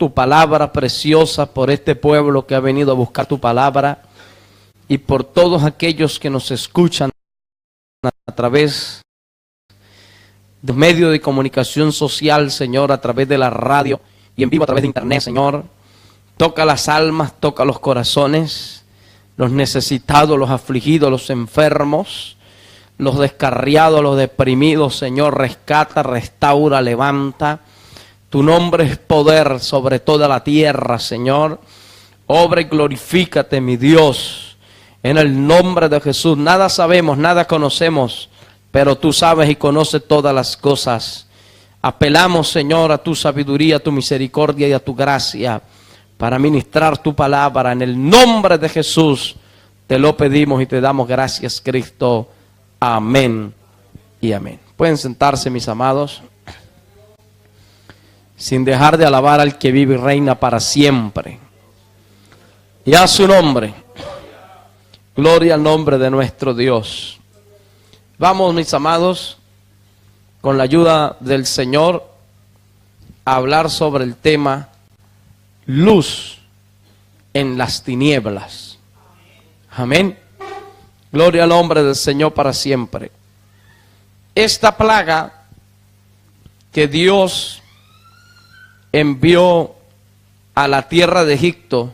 tu palabra preciosa, por este pueblo que ha venido a buscar tu palabra y por todos aquellos que nos escuchan a través de medios de comunicación social, Señor, a través de la radio y en vivo a través de internet, Señor. Toca las almas, toca los corazones, los necesitados, los afligidos, los enfermos, los descarriados, los deprimidos, Señor. Rescata, restaura, levanta. Tu nombre es poder sobre toda la tierra, Señor. Obra y glorifícate, mi Dios, en el nombre de Jesús. Nada sabemos, nada conocemos, pero tú sabes y conoces todas las cosas. Apelamos, Señor, a tu sabiduría, a tu misericordia y a tu gracia para ministrar tu palabra. En el nombre de Jesús te lo pedimos y te damos gracias, Cristo. Amén y amén. Pueden sentarse, mis amados, sin dejar de alabar al que vive y reina para siempre. Y a su nombre, gloria al nombre de nuestro Dios. Vamos, mis amados, con la ayuda del Señor, a hablar sobre el tema luz en las tinieblas. Amén. Gloria al nombre del Señor para siempre. Esta plaga que Dios envió a la tierra de Egipto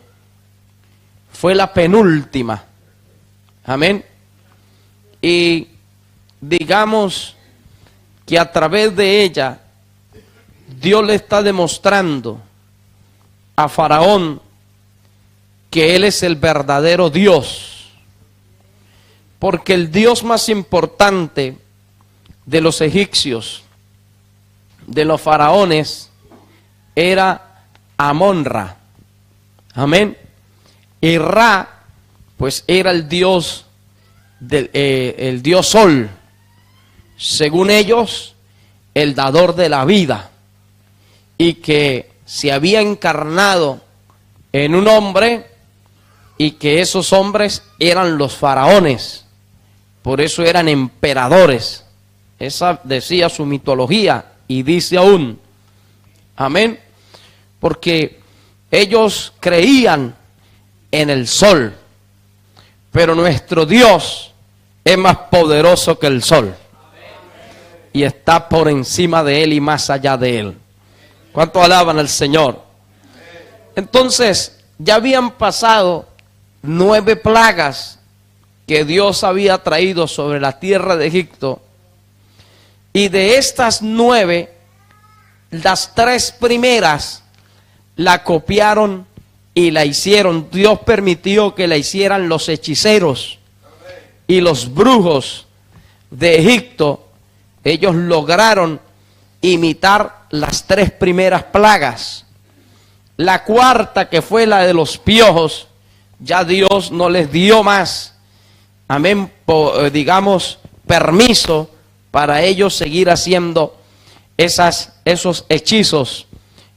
fue la penúltima. Amén. Y digamos que a través de ella Dios le está demostrando a Faraón que él es el verdadero Dios. Porque el Dios más importante de los egipcios, de los faraones, era Amon-Ra. Amén. Y Ra, pues era el Dios el Dios Sol. Según ellos, el dador de la vida. Y que se había encarnado en un hombre y que esos hombres eran los faraones. Por eso eran emperadores. Esa decía su mitología y dice aún. Amén. Porque ellos creían en el sol. Pero nuestro Dios es más poderoso que el sol. Y está por encima de él y más allá de él. ¿Cuánto alaban al Señor? Entonces, ya habían pasado 9 plagas que Dios había traído sobre la tierra de Egipto. Y de estas 9, las 3 primeras la copiaron y la hicieron. Dios permitió que la hicieran los hechiceros y los brujos de Egipto. Ellos lograron imitar las 3 primeras plagas. La cuarta, que fue la de los piojos, ya Dios no les dio más, amén, digamos, permiso para ellos seguir haciendo esos hechizos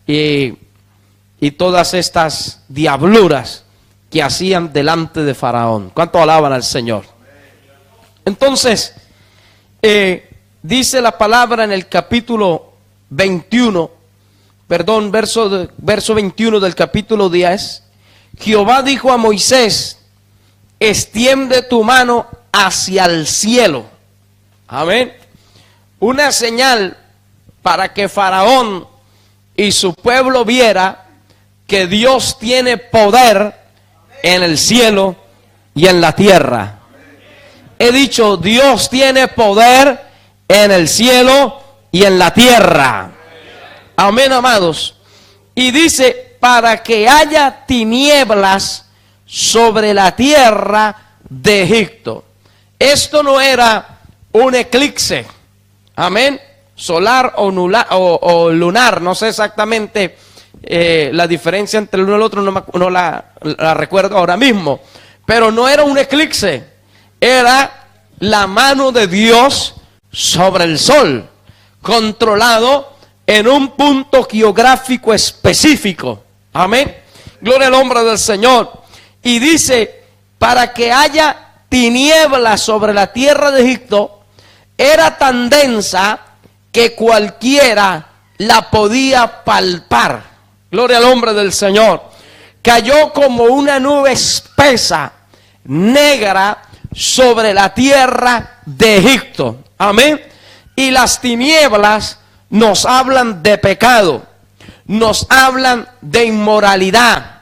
y todas estas diabluras que hacían delante de Faraón. ¿Cuánto alaban al Señor? Entonces, dice la palabra en el capítulo 21, perdón, verso 21 del capítulo 10, Jehová dijo a Moisés, extiende tu mano hacia el cielo. Amén. Una señal para que Faraón y su pueblo viera que Dios tiene poder en el cielo y en la tierra. He dicho, Dios tiene poder en el cielo y en la tierra. Amén, amados. Y dice, para que haya tinieblas sobre la tierra de Egipto. Esto no era un eclipse, amén, solar o lunar, no sé exactamente la diferencia entre el uno y el otro, no la recuerdo ahora mismo, pero no era un eclipse, era la mano de Dios sobre el sol, controlado en un punto geográfico específico. Amén. Gloria al nombre del Señor. Y dice, para que haya tinieblas sobre la tierra de Egipto, era tan densa que cualquiera la podía palpar. Gloria al nombre del Señor. Cayó como una nube espesa, negra, sobre la tierra de Egipto. Amén. Y las tinieblas nos hablan de pecado, nos hablan de inmoralidad,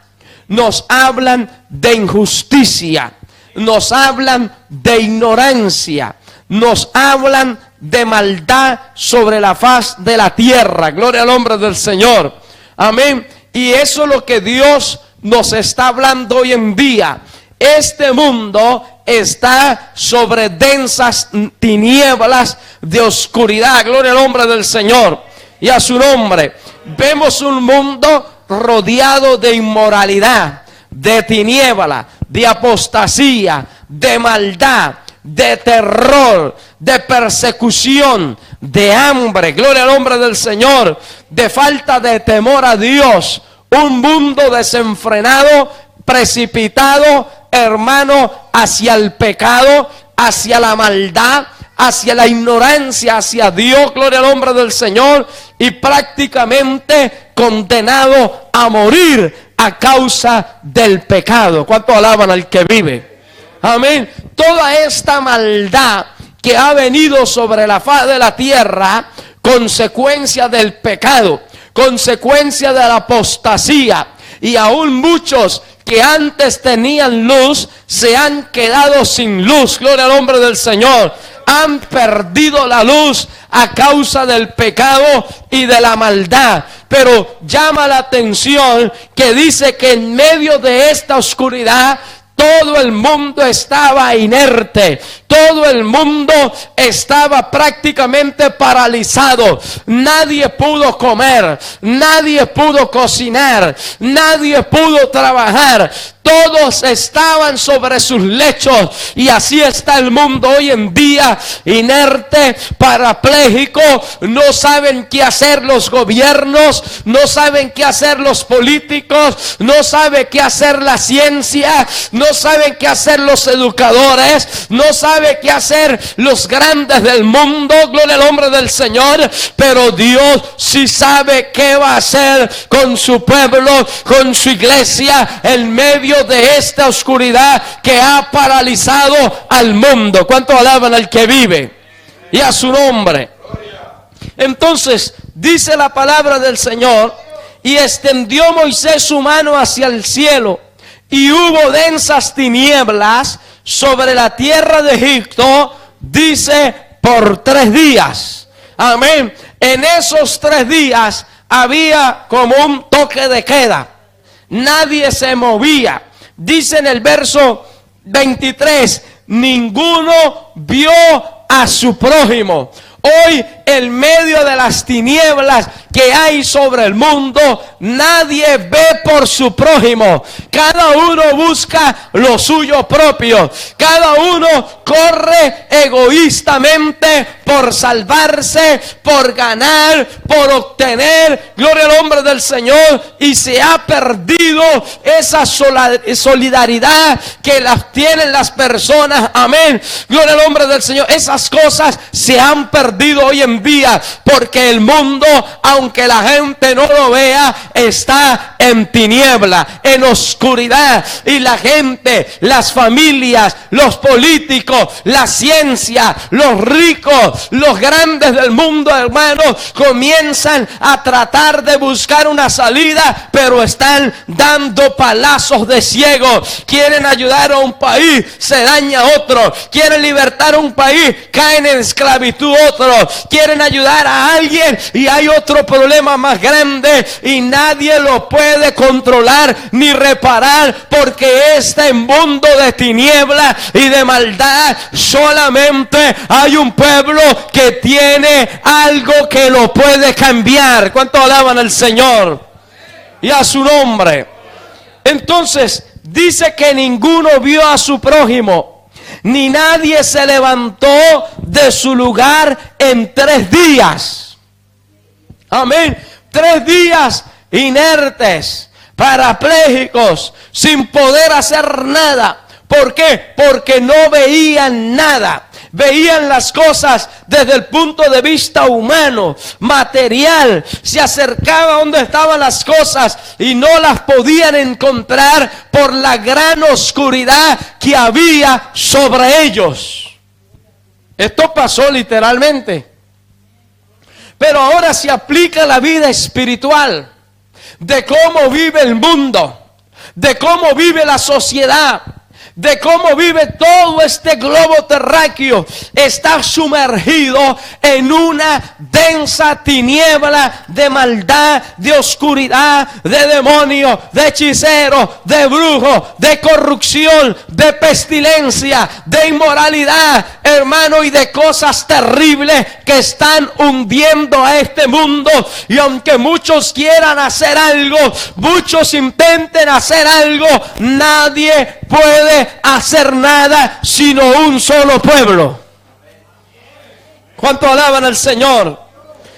nos hablan de injusticia, nos hablan de ignorancia, nos hablan de maldad sobre la faz de la tierra. Gloria al nombre del Señor. Amén. Y eso es lo que Dios nos está hablando hoy en día. Este mundo está sobre densas tinieblas de oscuridad. Gloria al nombre del Señor y a su nombre. Vemos un mundo rodeado de inmoralidad, de tiniebla, de apostasía, de maldad, de terror, de persecución, de hambre. Gloria al nombre del Señor. De falta de temor a Dios. Un mundo desenfrenado, precipitado, hermano, hacia el pecado, hacia la maldad, hacia la ignorancia, hacia Dios. Gloria al nombre del Señor. Y prácticamente condenado a morir a causa del pecado. ¿Cuántos alaban al que vive? Amén. Toda esta maldad que ha venido sobre la faz de la tierra, consecuencia del pecado, consecuencia de la apostasía, y aún muchos que antes tenían luz se han quedado sin luz. Gloria al nombre del Señor. Han perdido la luz a causa del pecado y de la maldad. Pero llama la atención que dice que en medio de esta oscuridad todo el mundo estaba inerte, todo el mundo estaba prácticamente paralizado. Nadie pudo comer, nadie pudo cocinar, nadie pudo trabajar. Todos estaban sobre sus lechos, y así está el mundo hoy en día, inerte, parapléjico. No saben qué hacer los gobiernos, no saben qué hacer los políticos, no sabe qué hacer la ciencia, no saben qué hacer los educadores, no sabe qué hacer los grandes del mundo. Gloria al nombre del Señor. Pero Dios sí sabe qué va a hacer con su pueblo, con su iglesia, en medio de esta oscuridad que ha paralizado al mundo. ¿Cuánto alaban al que vive? Y a su nombre. Entonces dice la palabra del Señor: y extendió Moisés su mano hacia el cielo, y hubo densas tinieblas sobre la tierra de Egipto, dice, por 3 días. Amén. En esos 3 días había como un toque de queda. Nadie se movía. Dice en el verso 23, ninguno vio a su prójimo. Hoy, en medio de las tinieblas que hay sobre el mundo, nadie ve por su prójimo. Cada uno busca lo suyo propio. Cada uno corre egoístamente por salvarse, por ganar, por obtener. Gloria al nombre del Señor. Y se ha perdido esa solidaridad que las tienen las personas. Amén. Gloria al nombre del Señor. Esas cosas se han perdido hoy en día, porque el mundo, aunque la gente no lo vea, está en tiniebla, en oscuridad. Y la gente, las familias, los políticos, la ciencia, los ricos, los grandes del mundo, hermanos, comienzan a tratar de buscar una salida, pero están dando palazos de ciego. Quieren ayudar a un país, se daña otro. Quieren libertar a un país, caen en esclavitud otro. Quieren ayudar a alguien y hay otro problema más grande, y nadie lo puede controlar ni reparar, porque este mundo de tiniebla y de maldad, solamente hay un pueblo que tiene algo que lo puede cambiar. ¿Cuánto alaban al Señor y a su nombre? Entonces dice que ninguno vio a su prójimo, ni nadie se levantó de su lugar en 3 días. Amén. 3 días inertes, parapléjicos, sin poder hacer nada. ¿Por qué? Porque no veían nada. Veían las cosas desde el punto de vista humano, material. Se acercaba a donde estaban las cosas y no las podían encontrar por la gran oscuridad que había sobre ellos. Esto pasó literalmente. Pero ahora se aplica a la vida espiritual, de cómo vive el mundo, de cómo vive la sociedad, de cómo vive todo este globo terráqueo. Está sumergido en una densa tiniebla de maldad, de oscuridad, de demonio, de hechicero, de brujo, de corrupción, de pestilencia, de inmoralidad, hermano, y de cosas terribles que están hundiendo a este mundo. Y aunque muchos quieran hacer algo, muchos intenten hacer algo, nadie puede hacer nada sino un solo pueblo. ¿Cuánto alaban al Señor?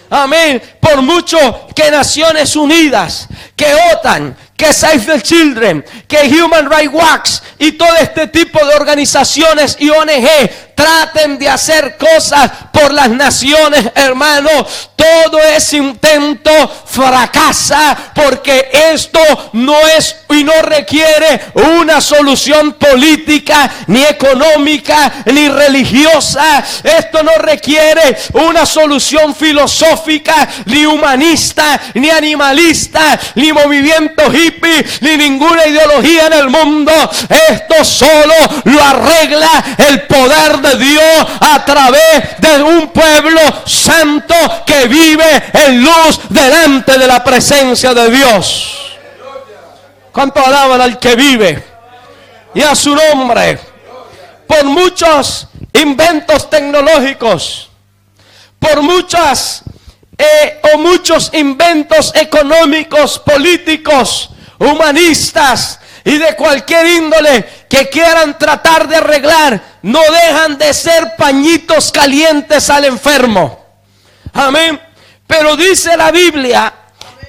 Amén. Por mucho que Naciones Unidas, que OTAN, que Save the Children, que Human Rights Watch y todo este tipo de organizaciones y ONG traten de hacer cosas por las naciones, hermano, todo ese intento fracasa, porque esto no es y no requiere una solución política, ni económica, ni religiosa. Esto no requiere una solución filosófica, ni humanista, ni animalista, ni movimiento hippie, ni ninguna ideología en el mundo. Esto solo lo arregla el poder de Dios a través de un pueblo santo que vive en luz delante de la presencia de Dios. ¿Cuánto alaban al que vive? Y a su nombre. Por muchos inventos tecnológicos, por muchos inventos económicos, políticos, humanistas y de cualquier índole que quieran tratar de arreglar, no dejan de ser pañitos calientes al enfermo. Amén. Pero dice la Biblia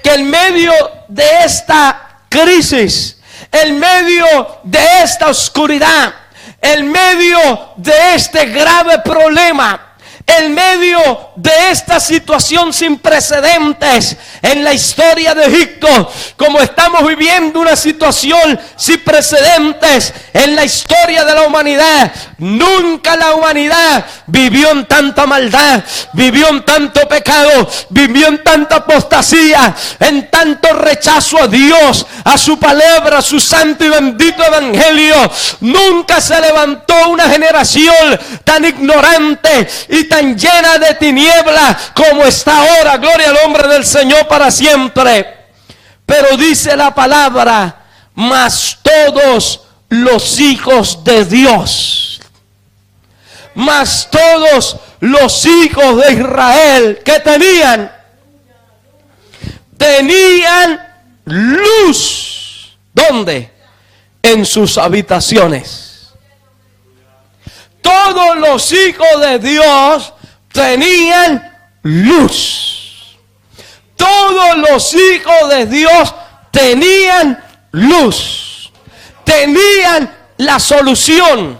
que en medio de esta crisis, en medio de esta oscuridad, en medio de este grave problema, en medio de esta situación sin precedentes en la historia de Egipto, como estamos viviendo una situación sin precedentes en la historia de la humanidad. Nunca la humanidad vivió en tanta maldad, vivió en tanto pecado, vivió en tanta apostasía, en tanto rechazo a Dios, a su palabra, a su santo y bendito evangelio. Nunca se levantó una generación tan ignorante y tan llena de tinieblas como está ahora. Gloria al nombre del Señor para siempre. Pero dice la palabra: mas todos los hijos de Dios, mas todos los hijos de Israel que tenían luz. ¿Dónde? En sus habitaciones. Todos los hijos de Dios tenían luz. Todos los hijos de Dios tenían luz. Tenían la solución.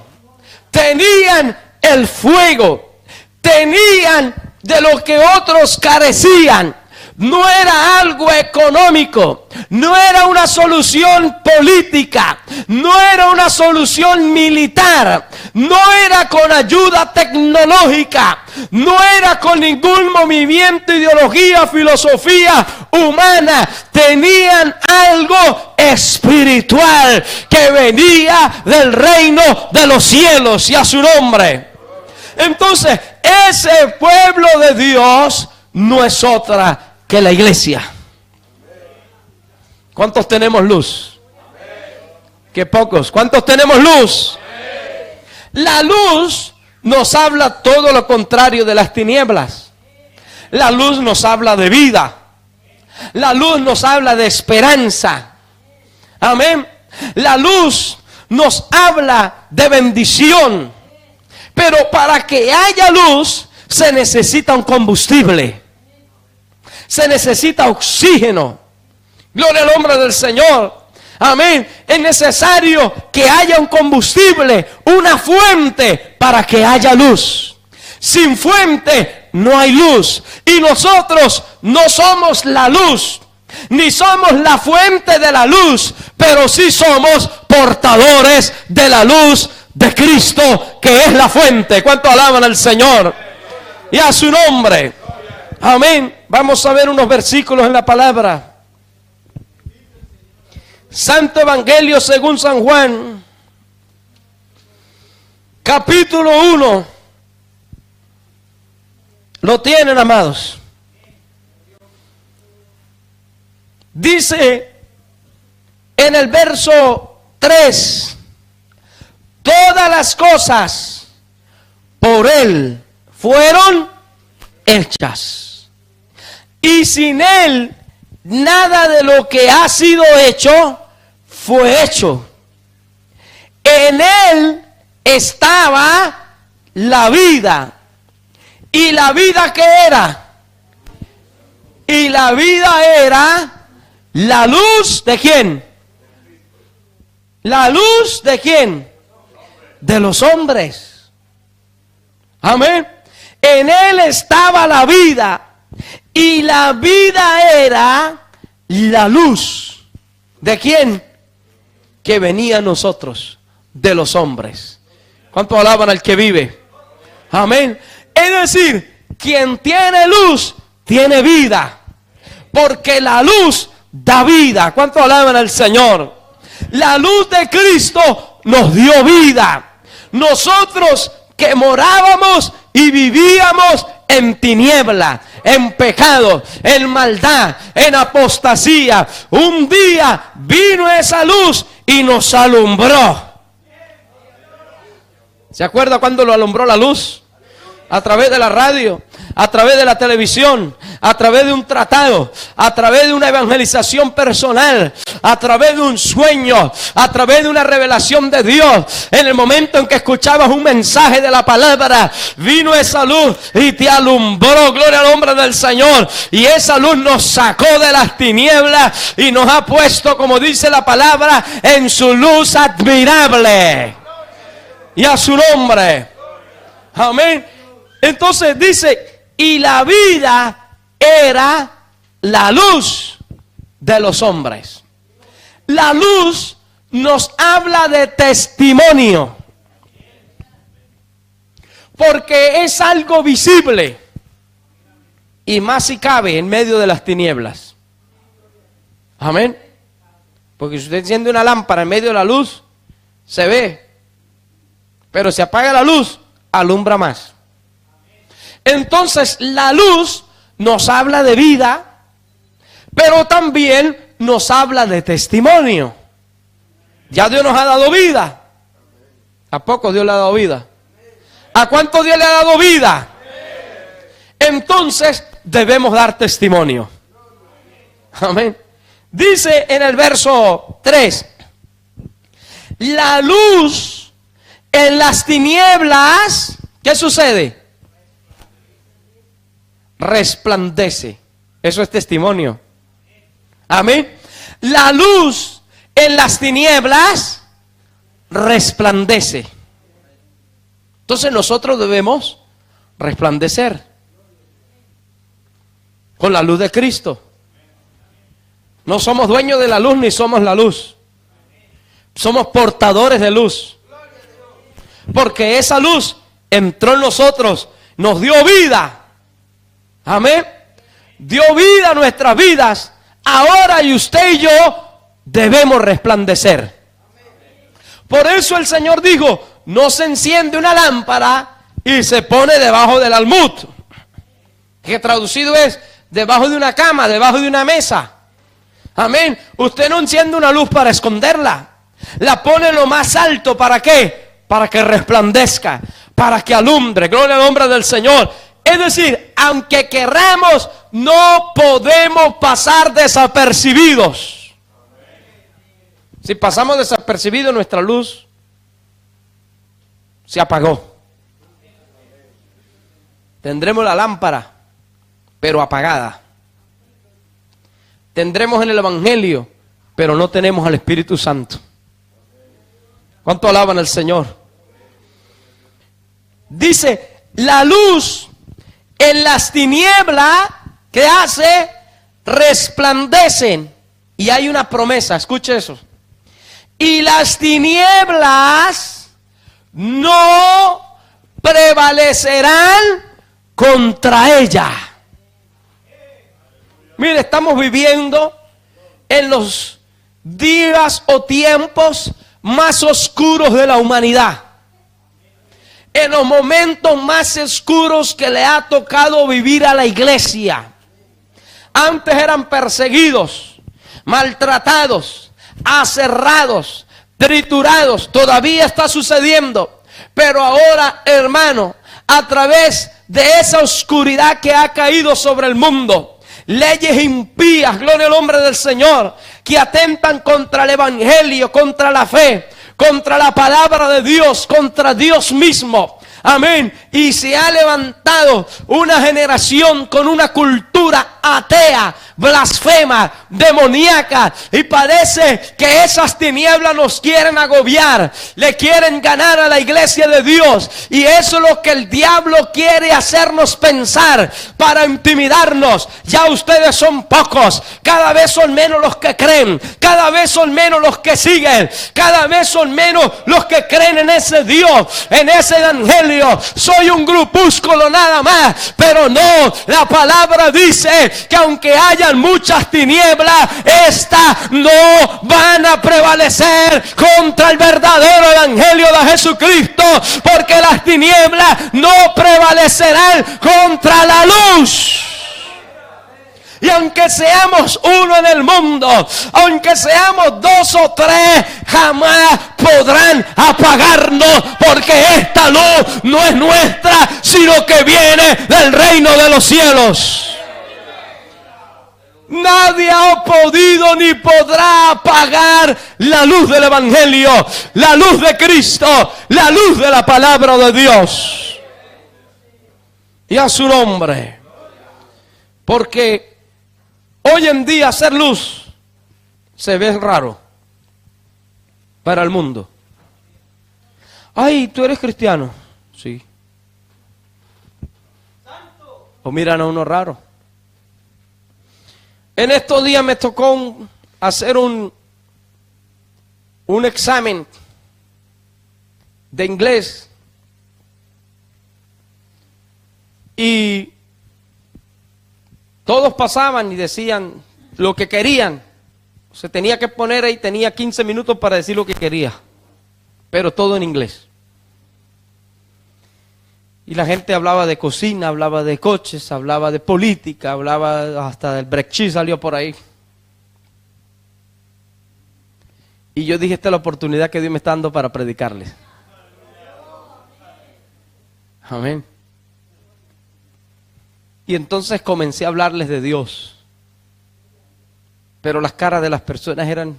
Tenían el fuego. Tenían de lo que otros carecían. No era algo económico, no era una solución política, no era una solución militar, no era con ayuda tecnológica, no era con ningún movimiento, ideología, filosofía humana. Tenían algo espiritual que venía del reino de los cielos, y a su nombre. Entonces, ese pueblo de Dios no es otra que la iglesia. ¿Cuántos tenemos luz? Que pocos. ¿Cuántos tenemos luz? La luz nos habla todo lo contrario de las tinieblas. La luz nos habla de vida. La luz nos habla de esperanza. Amén. La luz nos habla de bendición. Pero para que haya luz se necesita un combustible. Se necesita oxígeno. Gloria al nombre del Señor. Amén. Es necesario que haya un combustible, una fuente para que haya luz. Sin fuente no hay luz. Y nosotros no somos la luz, ni somos la fuente de la luz, pero sí somos portadores de la luz de Cristo, que es la fuente. ¿Cuánto alaban al Señor? Y a su nombre. Amén. Vamos a ver unos versículos en la palabra. Santo Evangelio según San Juan, capítulo 1. ¿Lo tienen, amados? Dice en el verso 3: todas las cosas por Él fueron hechas, y sin Él nada de lo que ha sido hecho fue hecho. En Él estaba la vida, y la vida ¿qué era? Y la vida era la luz ¿de quién? La luz ¿de quién? De los hombres. Amén. En Él estaba la vida, y la vida era la luz. ¿De quién? Que venía a nosotros, de los hombres. ¿Cuánto alaban al que vive? Amén. Es decir, quien tiene luz, tiene vida. Porque la luz da vida. ¿Cuánto alaban al Señor? La luz de Cristo nos dio vida. Nosotros que morábamos y vivíamos en tiniebla, en pecado, en maldad, en apostasía, un día vino esa luz y nos alumbró. ¿Se acuerda cuando lo alumbró la luz? A través de la radio, a través de la televisión, a través de un tratado, a través de una evangelización personal, a través de un sueño, a través de una revelación de Dios. En el momento en que escuchabas un mensaje de la palabra, vino esa luz y te alumbró. Gloria al nombre del Señor. Y esa luz nos sacó de las tinieblas y nos ha puesto, como dice la palabra, en su luz admirable. Y a su nombre. Amén. Entonces dice, y la vida era la luz de los hombres. La luz nos habla de testimonio, porque es algo visible, y más si cabe en medio de las tinieblas. Amén. Porque si usted enciende una lámpara en medio de la luz, se ve, pero si apaga la luz, alumbra más. Entonces la luz nos habla de vida, pero también nos habla de testimonio. Ya Dios nos ha dado vida. ¿A poco Dios le ha dado vida? ¿A cuánto Dios le ha dado vida? Entonces debemos dar testimonio. Amén. Dice en el verso 3: la luz en las tinieblas, ¿qué sucede? Resplandece. Eso es testimonio. Amén. La luz en las tinieblas resplandece. Entonces nosotros debemos resplandecer con la luz de Cristo. No somos dueños de la luz ni somos la luz. Somos portadores de luz. Porque esa luz entró en nosotros, nos dio vida. Amén. Dio vida a nuestras vidas. Ahora y usted y yo debemos resplandecer. Por eso el Señor dijo: no se enciende una lámpara y se pone debajo del almud, que traducido es debajo de una cama, debajo de una mesa. Amén. Usted no enciende una luz para esconderla. La pone en lo más alto. ¿Para qué? Para que resplandezca, para que alumbre. Gloria al nombre del Señor. Es decir, aunque queramos, no podemos pasar desapercibidos. Si pasamos desapercibidos, nuestra luz se apagó. Tendremos la lámpara, pero apagada. Tendremos en el Evangelio, pero no tenemos al Espíritu Santo. ¿Cuánto alaban al Señor? Dice, la luz en las tinieblas, ¿qué hace? Resplandecen. Y hay una promesa, escuche eso. Y las tinieblas no prevalecerán contra ella. Mire, estamos viviendo en los días o tiempos más oscuros de la humanidad. En los momentos más oscuros que le ha tocado vivir a la iglesia. Antes eran perseguidos, maltratados, aserrados, triturados. Todavía está sucediendo. Pero ahora, hermano, a través de esa oscuridad que ha caído sobre el mundo, leyes impías, gloria al nombre del Señor, que atentan contra el evangelio, contra la fe, contra la palabra de Dios, contra Dios mismo. Amén. Y se ha levantado una generación con una cultura atea, blasfema, demoníaca. Y parece que esas tinieblas nos quieren agobiar. Le quieren ganar a la iglesia de Dios. Y eso es lo que el diablo quiere hacernos pensar para intimidarnos. Ya ustedes son pocos. Cada vez son menos los que creen. Cada vez son menos los que siguen. Cada vez son menos los que creen en ese Dios, en ese evangelio. Soy un grupúsculo nada más, pero no, la palabra dice que aunque hayan muchas tinieblas, estas no van a prevalecer contra el verdadero evangelio de Jesucristo, porque las tinieblas no prevalecerán contra la luz. Y aunque seamos uno en el mundo, aunque seamos 2 o 3, jamás podrán apagarnos, porque esta luz no es nuestra, sino que viene del reino de los cielos. Nadie ha podido ni podrá apagar la luz del evangelio, la luz de Cristo, la luz de la palabra de Dios. Y a su nombre. Porque hoy en día hacer luz se ve raro para el mundo. Ay, ¿tú eres cristiano? Sí. O miran a uno raro. En estos días me tocó hacer un examen de inglés. Y todos pasaban y decían lo que querían. Se tenía que poner ahí, tenía 15 minutos para decir lo que quería. Pero todo en inglés. Y la gente hablaba de cocina, hablaba de coches, hablaba de política, hablaba hasta del Brexit, salió por ahí. Y yo dije, esta es la oportunidad que Dios me está dando para predicarles. Amén. Y entonces comencé a hablarles de Dios. Pero las caras de las personas eran...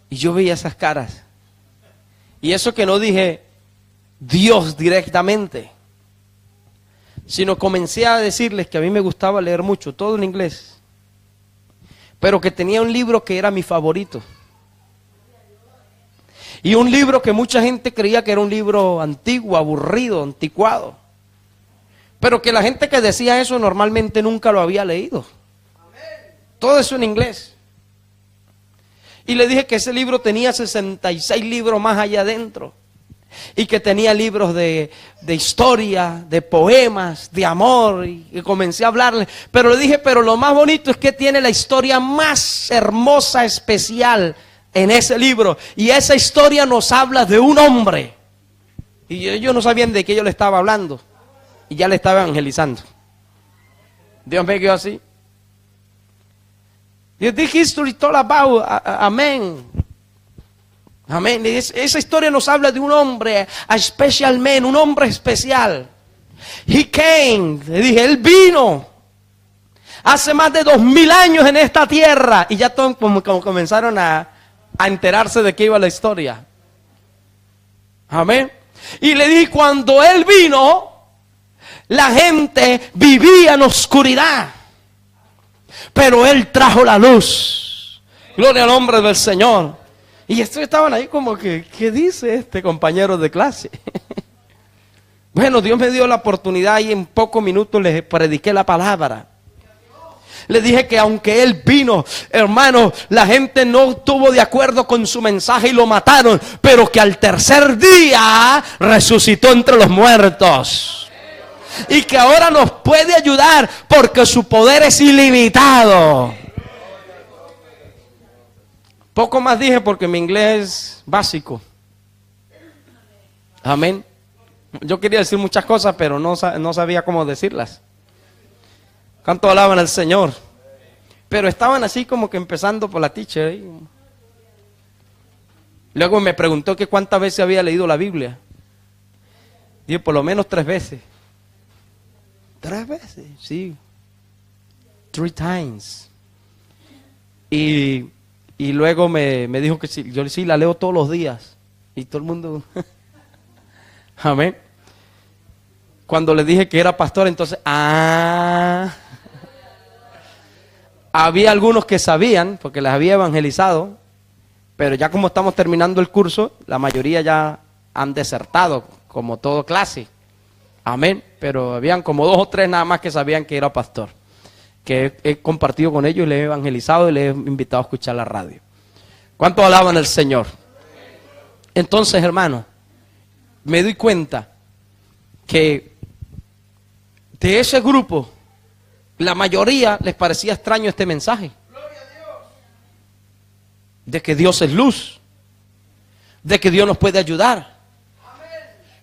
Y yo veía esas caras. Y eso que no dije Dios directamente, sino comencé a decirles que a mí me gustaba leer mucho, todo en inglés. Pero que tenía un libro que era mi favorito. Y un libro que mucha gente creía que era un libro antiguo, aburrido, anticuado. Pero que la gente que decía eso normalmente nunca lo había leído. Todo eso en inglés. Y le dije que ese libro tenía 66 libros más allá adentro. Y que tenía libros de historia, de poemas, de amor. Y comencé a hablarle. Pero le dije, pero lo más bonito es que tiene la historia más hermosa, especial en ese libro. Y esa historia nos habla de un hombre. Y ellos no sabían de qué yo le estaba hablando. Y ya le estaba evangelizando. Dios me quedó así. This history is all about, amén. Amén. Esa historia nos habla de un hombre, a special man, un hombre especial. He came, le dije, él vino hace más de 2000 años en esta tierra. Y ya todos como comenzaron a enterarse de qué iba la historia. Amén. Y le dije, cuando él vino, la gente vivía en oscuridad. pero Él trajo la luz. Gloria al nombre del Señor. Y estos estaban ahí como que, ¿qué dice este compañero de clase? Bueno, Dios me dio la oportunidad y en pocos minutos les prediqué la palabra. Le dije que aunque Él vino, hermano, la gente no estuvo de acuerdo con su mensaje y lo mataron, pero que al tercer día resucitó entre los muertos. Y que ahora nos puede ayudar porque su poder es ilimitado. Poco más dije porque mi inglés es básico. Amén. Yo quería decir muchas cosas, pero no sabía cómo decirlas. ¿Cuánto alaban al Señor? Pero estaban así como que empezando por la teacher. Luego me preguntó que cuántas veces había leído la Biblia. Dije, por lo menos 3 veces. 3 veces, sí. 3 times. Y luego me dijo que sí, yo sí la leo todos los días. Y todo el mundo... Amén. Cuando le dije que era pastor, entonces... Había algunos que sabían, porque les había evangelizado, pero ya como estamos terminando el curso, la mayoría ya han desertado, como todo clase. Amén. Pero habían como 2 o 3 nada más que sabían que era pastor. Que he compartido con ellos, les he evangelizado y les he invitado a escuchar la radio. ¿Cuánto alaban al Señor? Entonces, hermano, me doy cuenta que de ese grupo, la mayoría les parecía extraño este mensaje. De que Dios es luz. De que Dios nos puede ayudar.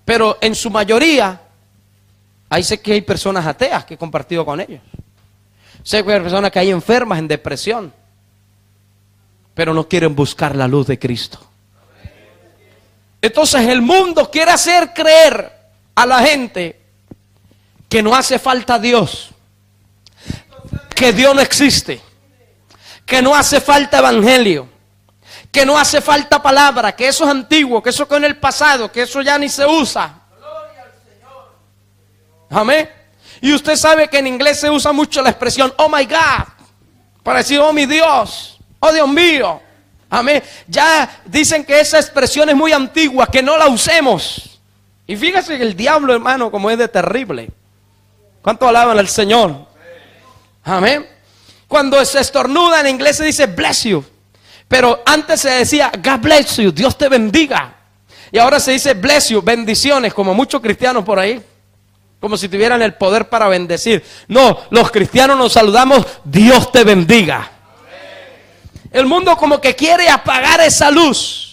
Pero en su mayoría, ahí sé que hay personas ateas que he compartido con ellos. Sé que hay personas que hay enfermas en depresión. Pero no quieren buscar la luz de Cristo. Entonces el mundo quiere hacer creer a la gente que no hace falta Dios. Que Dios no existe, que no hace falta evangelio, que no hace falta palabra, que eso es antiguo, que eso es en el pasado, que eso ya ni se usa. Amén. Y usted sabe que en inglés se usa mucho la expresión oh my God, para decir oh mi Dios, oh Dios mío. Amén. Ya dicen que esa expresión es muy antigua, que no la usemos. Y fíjese que el diablo, hermano, como es de terrible. ¿Cuánto alaban al Señor? Amén. Cuando se estornuda en inglés se dice bless you. Pero antes se decía God bless you, Dios te bendiga. Y ahora se dice bless you, bendiciones, como muchos cristianos por ahí. Como si tuvieran el poder para bendecir. No, los cristianos nos saludamos, Dios te bendiga. El mundo como que quiere apagar esa luz.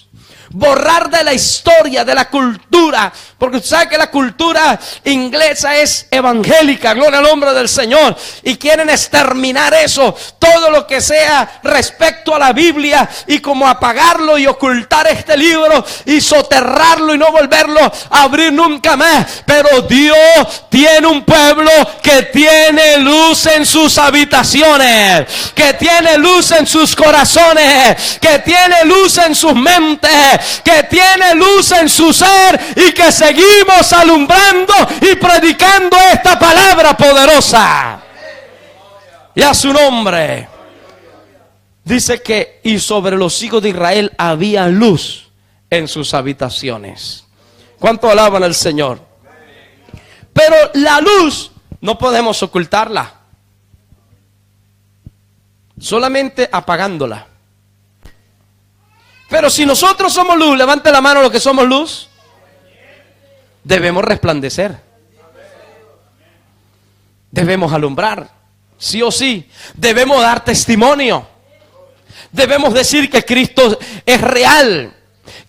Borrar de la historia, de la cultura. Porque usted sabe que la cultura inglesa es evangélica. Gloria al nombre del Señor. Y quieren exterminar eso. Todo lo que sea respecto a la Biblia. Y como apagarlo y ocultar este libro. Y soterrarlo y no volverlo a abrir nunca más. Pero Dios tiene un pueblo que tiene luz en sus habitaciones. Que tiene luz en sus corazones. Que tiene luz en sus mentes. Que tiene luz en su ser y que seguimos alumbrando y predicando esta palabra poderosa. Y a su nombre. Dice que y sobre los hijos de Israel había luz en sus habitaciones. ¿Cuánto alaban al Señor? Pero la luz no podemos ocultarla. Solamente apagándola. Pero si nosotros somos luz, levante la mano los que somos luz, debemos resplandecer. Debemos alumbrar, sí o sí. Debemos dar testimonio. Debemos decir que Cristo es real,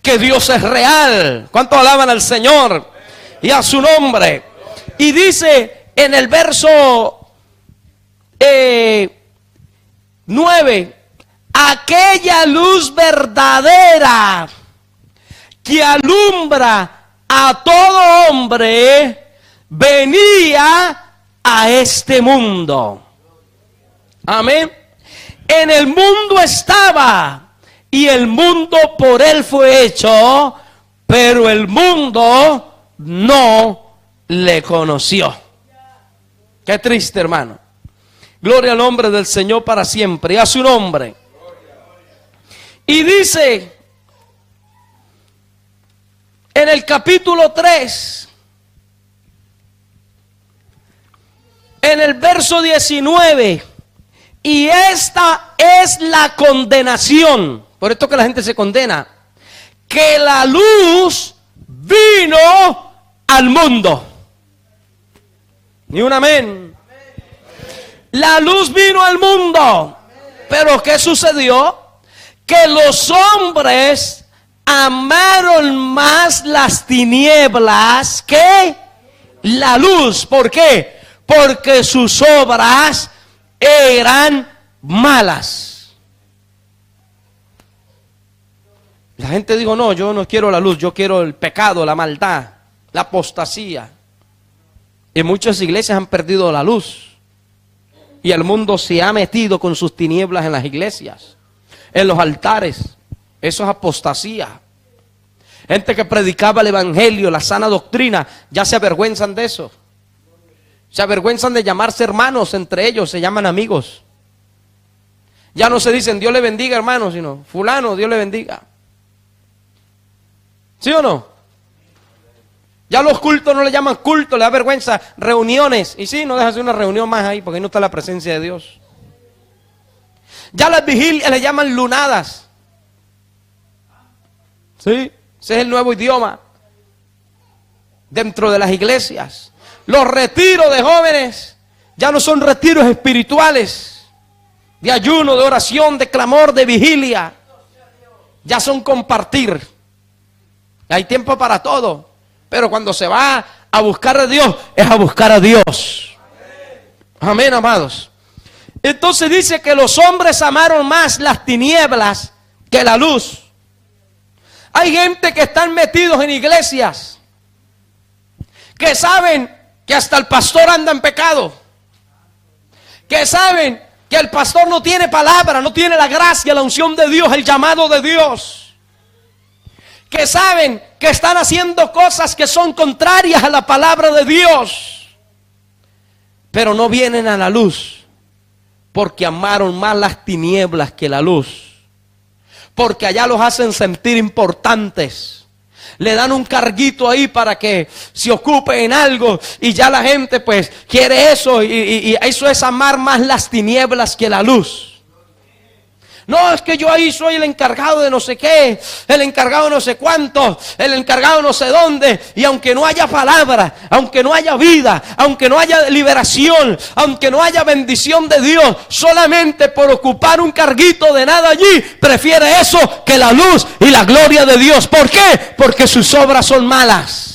que Dios es real. ¿Cuánto alaban al Señor? Y a su nombre. Y dice en el verso 9, aquella luz verdadera que alumbra a todo hombre venía a este mundo. Amén. En el mundo estaba y el mundo por él fue hecho, pero el mundo no le conoció. Qué triste, hermano. Gloria al nombre del Señor para siempre y a su nombre. Y dice en el capítulo 3, en el verso 19, y esta es la condenación, por esto que la gente se condena, que la luz vino al mundo. Ni un amén. La luz vino al mundo. Pero ¿qué sucedió? Que los hombres amaron más las tinieblas que la luz. ¿Por qué? Porque sus obras eran malas. La gente dijo, no, yo no quiero la luz, yo quiero el pecado, la maldad, la apostasía. Y muchas iglesias han perdido la luz. Y el mundo se ha metido con sus tinieblas en las iglesias, en los altares. Eso es apostasía. Gente que predicaba el evangelio, la sana doctrina, ya se avergüenzan de eso. Se avergüenzan de llamarse hermanos entre ellos, se llaman amigos. Ya no se dicen Dios le bendiga, hermano, sino fulano, Dios le bendiga. ¿Sí o no? Ya los cultos no le llaman culto, le da vergüenza, reuniones. Y sí, no deja hacer una reunión más ahí, porque ahí no está la presencia de Dios. Ya las vigilias le llaman lunadas. Sí, ese es el nuevo idioma dentro de las iglesias. Los retiros de jóvenes ya no son retiros espirituales, de ayuno, de oración, de clamor, de vigilia. Ya son compartir. Hay tiempo para todo. Pero cuando se va a buscar a Dios, es a buscar a Dios. Amén, amados. Entonces dice que los hombres amaron más las tinieblas que la luz. Hay gente que están metidos en iglesias, que saben que hasta el pastor anda en pecado, que saben que el pastor no tiene palabra, no tiene la gracia, la unción de Dios, el llamado de Dios, que saben que están haciendo cosas que son contrarias a la palabra de Dios, pero no vienen a la luz, porque amaron más las tinieblas que la luz, porque allá los hacen sentir importantes, le dan un carguito ahí para que se ocupe en algo, y ya la gente pues quiere eso, y eso es amar más las tinieblas que la luz. No, es que yo ahí soy el encargado de no sé qué, el encargado de no sé cuánto, el encargado de no sé dónde. Y aunque no haya palabra, aunque no haya vida, aunque no haya liberación, aunque no haya bendición de Dios, solamente por ocupar un carguito de nada allí, prefiere eso que la luz y la gloria de Dios. ¿Por qué? Porque sus obras son malas.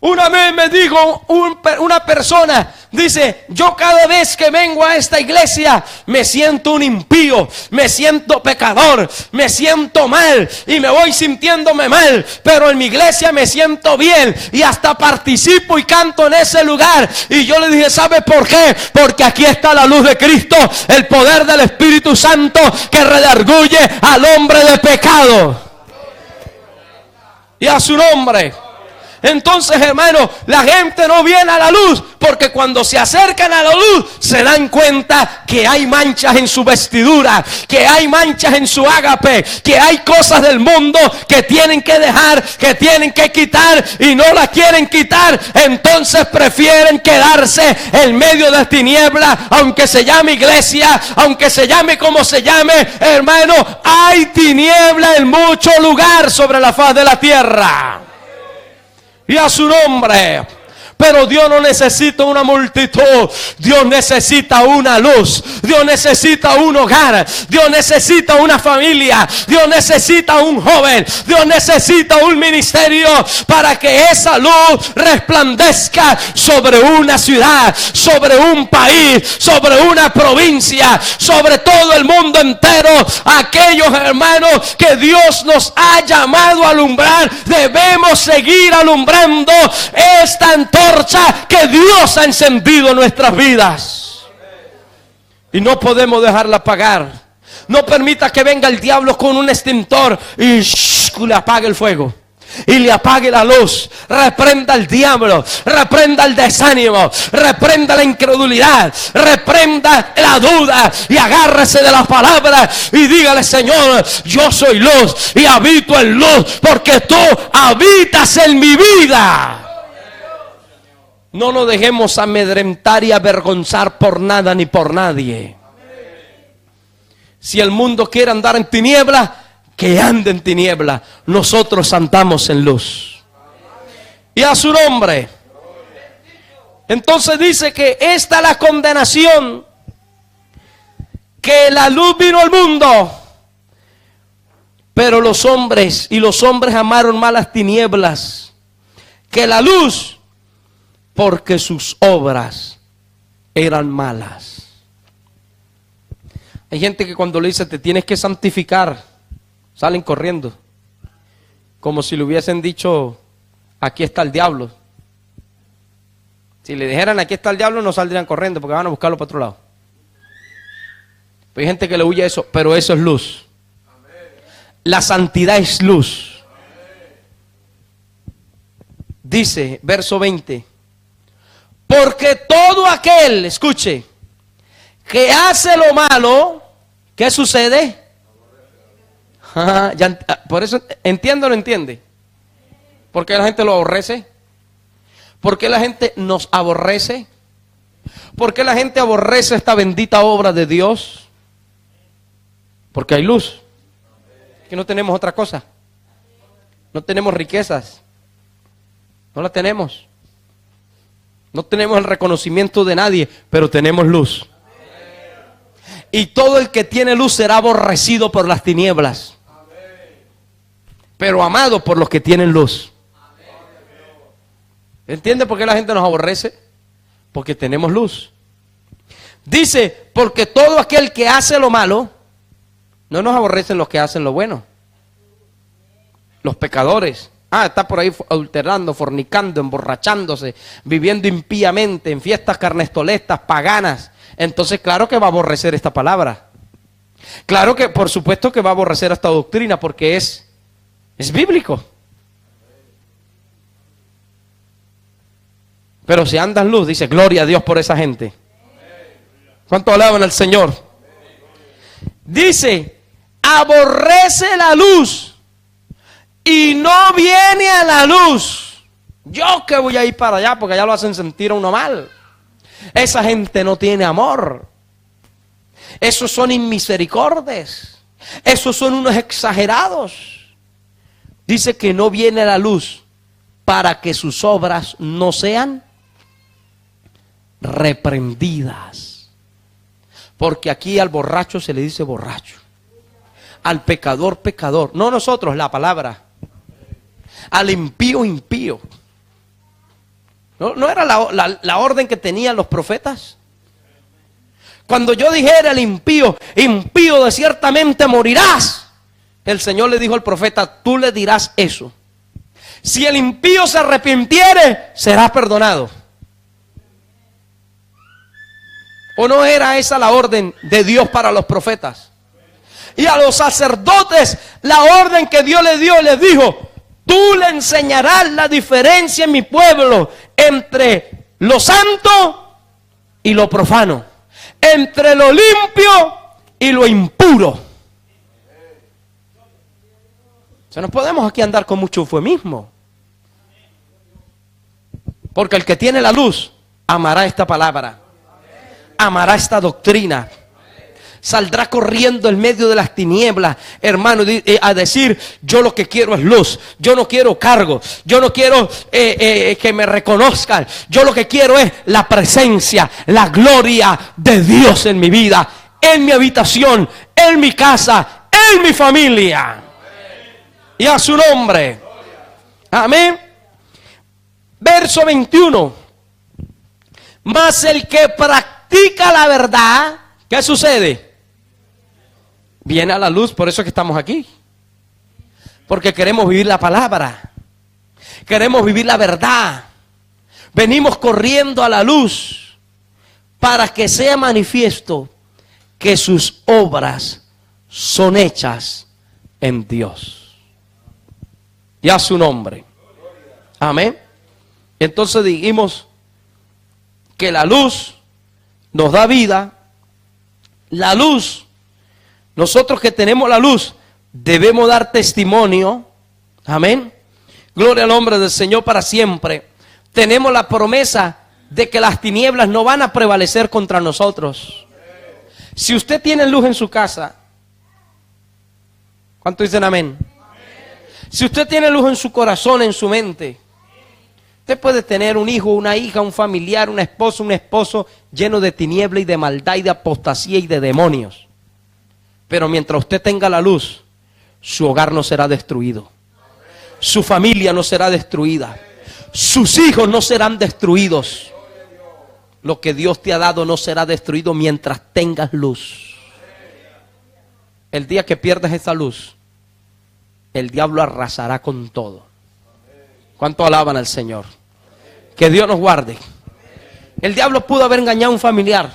Una vez me dijo una persona, dice, yo cada vez que vengo a esta iglesia me siento un impío, me siento pecador, me siento mal y me voy sintiéndome mal, pero en mi iglesia me siento bien y hasta participo y canto en ese lugar. Y yo le dije, ¿sabe por qué? Porque aquí está la luz de Cristo, el poder del Espíritu Santo que redarguye al hombre de pecado. Y a su nombre. Entonces, hermano, la gente no viene a la luz porque cuando se acercan a la luz se dan cuenta que hay manchas en su vestidura, que hay manchas en su ágape, que hay cosas del mundo que tienen que dejar, que tienen que quitar y no las quieren quitar. Entonces prefieren quedarse en medio de tinieblas, aunque se llame iglesia, aunque se llame como se llame, hermano, hay tiniebla en mucho lugar sobre la faz de la tierra. Y a su nombre. Pero Dios no necesita una multitud. Dios necesita una luz. Dios necesita un hogar. Dios necesita una familia. Dios necesita un joven. Dios necesita un ministerio para que esa luz resplandezca sobre una ciudad, sobre un país, sobre una provincia, sobre todo el mundo entero. Aquellos hermanos que Dios nos ha llamado a alumbrar, debemos seguir alumbrando esta antorcha que Dios ha encendido en nuestras vidas. Y no podemos dejarla apagar. No permita que venga el diablo con un extintor y le apague el fuego. y le apague la luz. Reprenda al diablo, reprenda el desánimo, reprenda la incredulidad, reprenda la duda y agárrese de las palabras y dígale: Señor, yo soy luz y habito en luz porque tú habitas en mi vida. No nos dejemos amedrentar y avergonzar por nada ni por nadie. Si el mundo quiere andar en tinieblas, que ande en tinieblas. Nosotros andamos en luz. Y a su nombre. Entonces dice que esta es la condenación, que la luz vino al mundo, pero los hombres amaron más las tinieblas que la luz, porque sus obras eran malas. Hay gente que cuando le dice: te tienes que santificar, salen corriendo, como si le hubiesen dicho: aquí está el diablo. Si le dijeran: aquí está el diablo, no saldrían corriendo, porque van a buscarlo para otro lado. Pero hay gente que le huye a eso, pero eso es luz. La santidad es luz. Dice, verso 20: porque todo aquel, escuche, que hace lo malo, ¿qué sucede? Por eso, ¿entiende o no entiende? ¿Por qué la gente lo aborrece? ¿Por qué la gente nos aborrece? ¿Por qué la gente aborrece esta bendita obra de Dios? Porque hay luz. Que no tenemos otra cosa. No tenemos riquezas. No la tenemos. No tenemos el reconocimiento de nadie, pero tenemos luz. Y todo el que tiene luz será aborrecido por las tinieblas, pero amado por los que tienen luz. ¿Entiende por qué la gente nos aborrece? Porque tenemos luz. Dice: porque todo aquel que hace lo malo, no nos aborrecen los que hacen lo bueno. Los pecadores. Está por ahí adulterando, fornicando, emborrachándose, viviendo impíamente en fiestas carnestoletas, paganas. Entonces, claro que va a aborrecer esta palabra. Claro que, por supuesto que va a aborrecer esta doctrina, porque es bíblico. Pero si anda en luz, dice: gloria a Dios por esa gente. ¿Cuánto alaban al Señor? Dice: aborrece la luz y no viene a la luz. Yo que voy a ir para allá, porque allá lo hacen sentir a uno mal. Esa gente no tiene amor. Esos son inmisericordes. Esos son unos exagerados. Dice que no viene a la luz para que sus obras no sean reprendidas. Porque aquí al borracho se le dice borracho, al pecador, pecador. No nosotros, la palabra. Al impío, impío. ¿No era la orden que tenían los profetas? Cuando yo dijera al impío: impío de ciertamente morirás, el Señor le dijo al profeta: tú le dirás eso. Si el impío se arrepintiere, será perdonado. ¿O no era esa la orden de Dios para los profetas? Y a los sacerdotes, la orden que Dios les dio, les dijo: tú le enseñarás la diferencia en mi pueblo entre lo santo y lo profano, entre lo limpio y lo impuro. O sea, no podemos aquí andar con mucho eufemismo. Porque el que tiene la luz amará esta palabra, amará esta doctrina. Saldrá corriendo en medio de las tinieblas, hermano, a decir: yo lo que quiero es luz. Yo no quiero cargo. Yo no quiero que me reconozcan. Yo lo que quiero es la presencia, la gloria de Dios en mi vida, en mi habitación, en mi casa, en mi familia. Y a su nombre. Amén. Verso 21. Mas el que practica la verdad, ¿qué sucede? Viene a la luz. Por eso es que estamos aquí. Porque queremos vivir la palabra. Queremos vivir la verdad. Venimos corriendo a la luz para que sea manifiesto que sus obras son hechas en Dios. y a su nombre. Amén. Entonces dijimos que la luz nos da vida. La luz, nosotros que tenemos la luz, debemos dar testimonio. Amén. Gloria al nombre del Señor para siempre. Tenemos la promesa de que las tinieblas no van a prevalecer contra nosotros. Si usted tiene luz en su casa, ¿cuánto dicen amén? Si usted tiene luz en su corazón, en su mente, usted puede tener un hijo, una hija, un familiar, una esposa, un esposo lleno de tiniebla y de maldad y de apostasía y de demonios. Pero mientras usted tenga la luz, su hogar no será destruido. Su familia no será destruida. Sus hijos no serán destruidos. Lo que Dios te ha dado no será destruido mientras tengas luz. El día que pierdas esa luz, el diablo arrasará con todo. ¿Cuánto alaban al Señor? Que Dios nos guarde. El diablo pudo haber engañado a un familiar.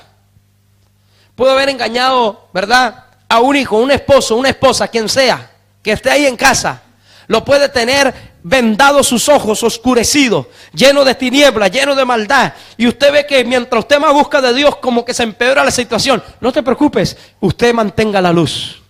Pudo haber engañado, ¿verdad?, a un hijo, un esposo, una esposa, quien sea, que esté ahí en casa. Lo puede tener vendado sus ojos, oscurecido, lleno de tinieblas, lleno de maldad. Y usted ve que mientras usted más busca de Dios, como que se empeora la situación. No te preocupes, usted mantenga la luz.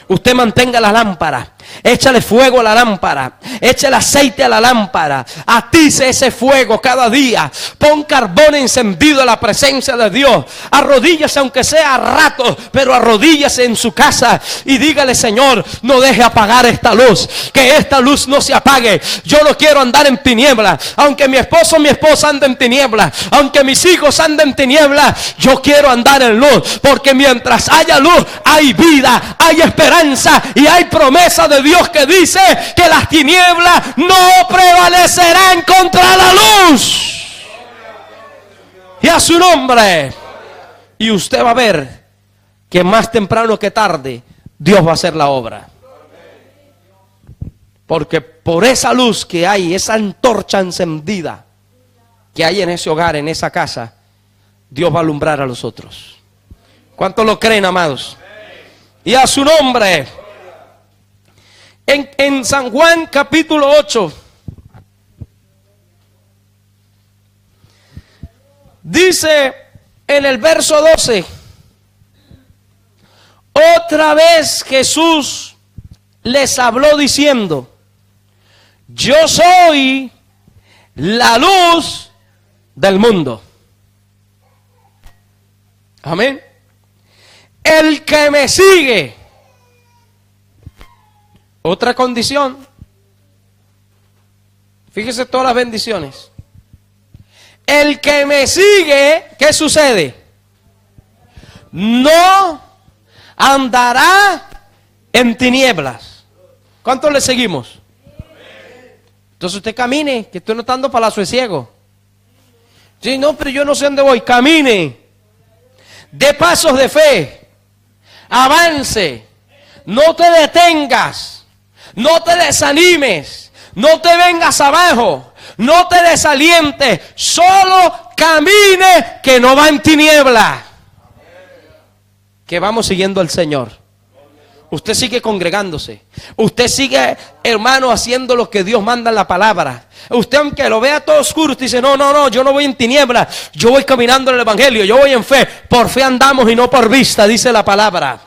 Usted mantenga la lámpara. Échale fuego a la lámpara. Échale aceite a la lámpara. Atice ese fuego cada día. Pon carbón encendido a la presencia de Dios. Arrodíllase aunque sea a rato, pero arrodíllase en su casa y dígale: Señor, no deje apagar esta luz. Que esta luz no se apague. Yo no quiero andar en tinieblas. Aunque mi esposo o mi esposa ande en tinieblas, aunque mis hijos anden en tinieblas, yo quiero andar en luz. Porque mientras haya luz, hay vida, hay esperanza y hay promesa de Dios que dice que las tinieblas no prevalecerán contra la luz. Y a su nombre. Y usted va a ver que más temprano que tarde Dios va a hacer la obra. Porque por esa luz que hay, esa antorcha encendida que hay en ese hogar, en esa casa, Dios va a alumbrar a los otros. ¿Cuántos lo creen, amados? Y a su nombre. En San Juan capítulo 8 dice en el verso 12: otra vez Jesús les habló diciendo: yo soy la luz del mundo. Amén. El que me sigue. Otra condición. Fíjese todas las bendiciones. El que me sigue, ¿qué sucede? No andará en tinieblas. ¿Cuántos le seguimos? Entonces usted camine, que usted no está dando palazo de ciego. Sí, no, pero yo no sé dónde voy. Camine. Dé pasos de fe. Avance, no te detengas, no te desanimes, no te vengas abajo, no te desalientes, solo camine, que no va en tiniebla, que vamos siguiendo al Señor. Usted sigue congregándose, usted sigue, hermano, haciendo lo que Dios manda en la palabra. Usted, aunque lo vea todo oscuro, usted dice: no, yo no voy en tinieblas, yo voy caminando en el Evangelio, yo voy en fe. Por fe andamos y no por vista, dice la palabra.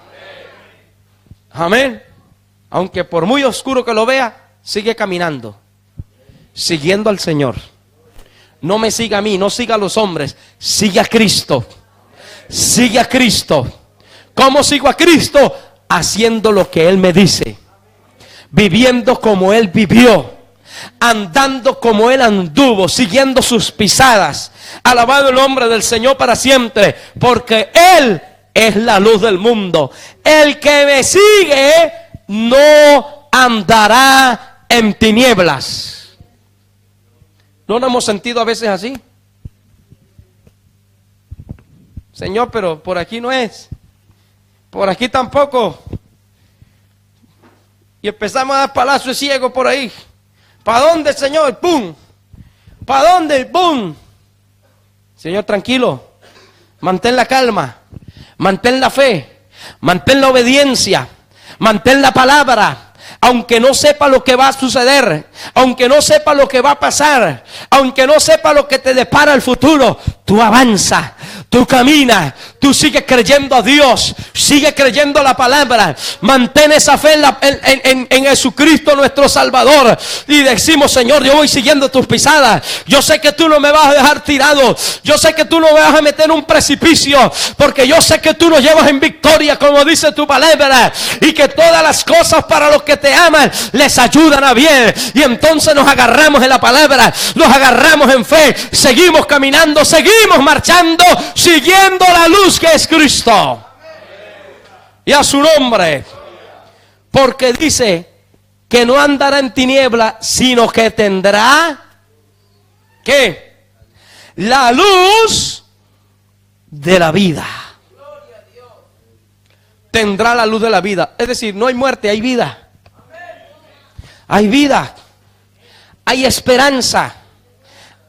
Amén. Aunque por muy oscuro que lo vea, sigue caminando, siguiendo al Señor. No me siga a mí, no siga a los hombres, sigue a Cristo. Sigue a Cristo. ¿Cómo sigo a Cristo? Haciendo lo que Él me dice, viviendo como Él vivió, andando como Él anduvo, siguiendo sus pisadas. Alabado el nombre del Señor para siempre, porque Él es la luz del mundo. El que me sigue no andará en tinieblas. ¿No nos hemos sentido a veces así? Señor, pero por aquí no es, por aquí tampoco. Y empezamos a dar palazo de ciego por ahí. ¿Para dónde, Señor? ¡Pum! ¿Para dónde? ¡Pum! Señor, tranquilo. Mantén la calma. Mantén la fe. Mantén la obediencia. Mantén la palabra. aunque no sepa lo que va a suceder, aunque no sepa lo que va a pasar, aunque no sepa lo que te depara el futuro, tú avanza, tú caminas, tú sigues creyendo a Dios, sigue creyendo la palabra, mantén esa fe en Jesucristo nuestro Salvador, y decimos: Señor, yo voy siguiendo tus pisadas, yo sé que tú no me vas a dejar tirado, yo sé que tú no me vas a meter en un precipicio, porque yo sé que tú nos llevas en victoria, como dice tu palabra, y que todas las cosas para los que te aman les ayudan a bien. Y entonces nos agarramos en la palabra, nos agarramos en fe, seguimos caminando, seguimos marchando, siguiendo la luz que es Cristo. Y a su nombre, porque dice que no andará en tiniebla, sino que tendrá ¿qué? La luz de la vida. Tendrá la luz de la vida. Es decir, no hay muerte, hay vida. Hay vida. Hay esperanza.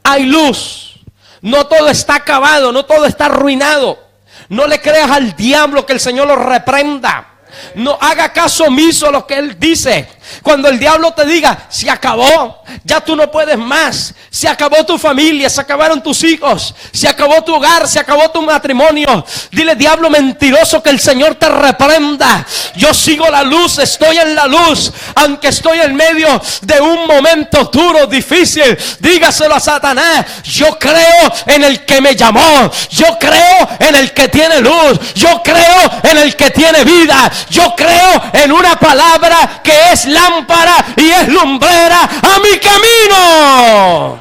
Hay luz. No todo está acabado, no todo está arruinado. No le creas al diablo, que el Señor lo reprenda. No haga caso omiso a lo que Él dice. Cuando el diablo te diga: se acabó, ya tú no puedes más, se acabó tu familia, se acabaron tus hijos, se acabó tu hogar, se acabó tu matrimonio, dile: diablo mentiroso, que el Señor te reprenda. Yo sigo la luz, estoy en la luz, aunque estoy en medio de un momento duro, difícil. Dígaselo a Satanás: yo creo en el que me llamó, yo creo en el que tiene luz, yo creo en el que tiene vida, yo creo en una palabra que es lámpara y es lumbrera a mi camino.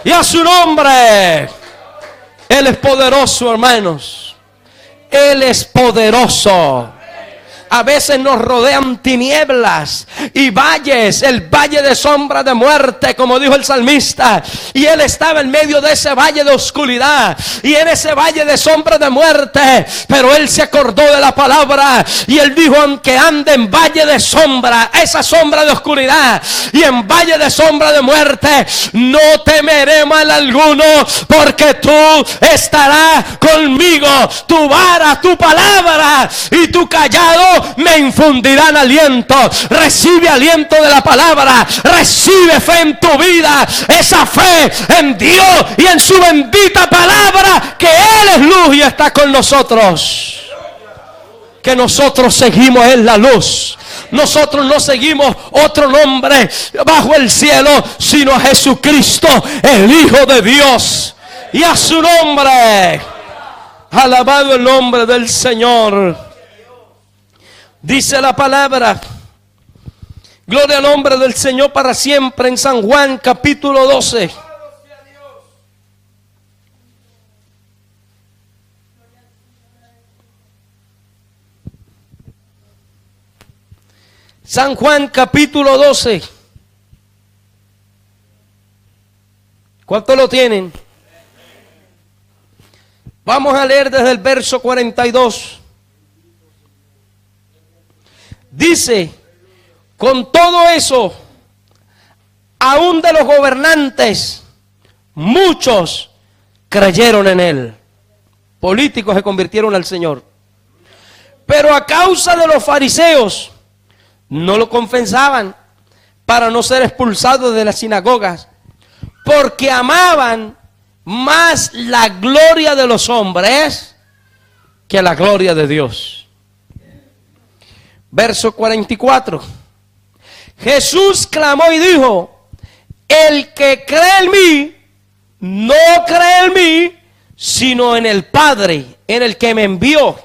Y a su nombre. Él es poderoso, hermanos. Él es poderoso. A veces nos rodean tinieblas y valles, el valle de sombra de muerte, como dijo el salmista. Y él estaba en medio de ese valle de oscuridad y en ese valle de sombra de muerte, pero él se acordó de la palabra y él dijo: aunque ande en valle de sombra, esa sombra de oscuridad, y en valle de sombra de muerte, no temeré mal alguno, porque tú estarás conmigo. Tu vara, tu palabra y tu callado me infundirán aliento. Recibe aliento de la palabra, recibe fe en tu vida, esa fe en Dios y en su bendita palabra, que Él es luz y está con nosotros. Que nosotros seguimos en la luz. Nosotros no seguimos otro nombre bajo el cielo, sino a Jesucristo, el Hijo de Dios. Y a su nombre, alabado el nombre del Señor. Dice la palabra, gloria al nombre del Señor para siempre, en San Juan capítulo 12. San Juan capítulo 12. ¿Cuántos lo tienen? Vamos a leer desde el verso 42. Dice: con todo eso, aún de los gobernantes, muchos creyeron en él. Políticos se convirtieron al Señor. Pero a causa de los fariseos, no lo confesaban para no ser expulsados de las sinagogas, porque amaban más la gloria de los hombres que la gloria de Dios. Verso 44. Jesús clamó y dijo: el que cree en mí, no cree en mí, sino en el Padre, en el que me envió.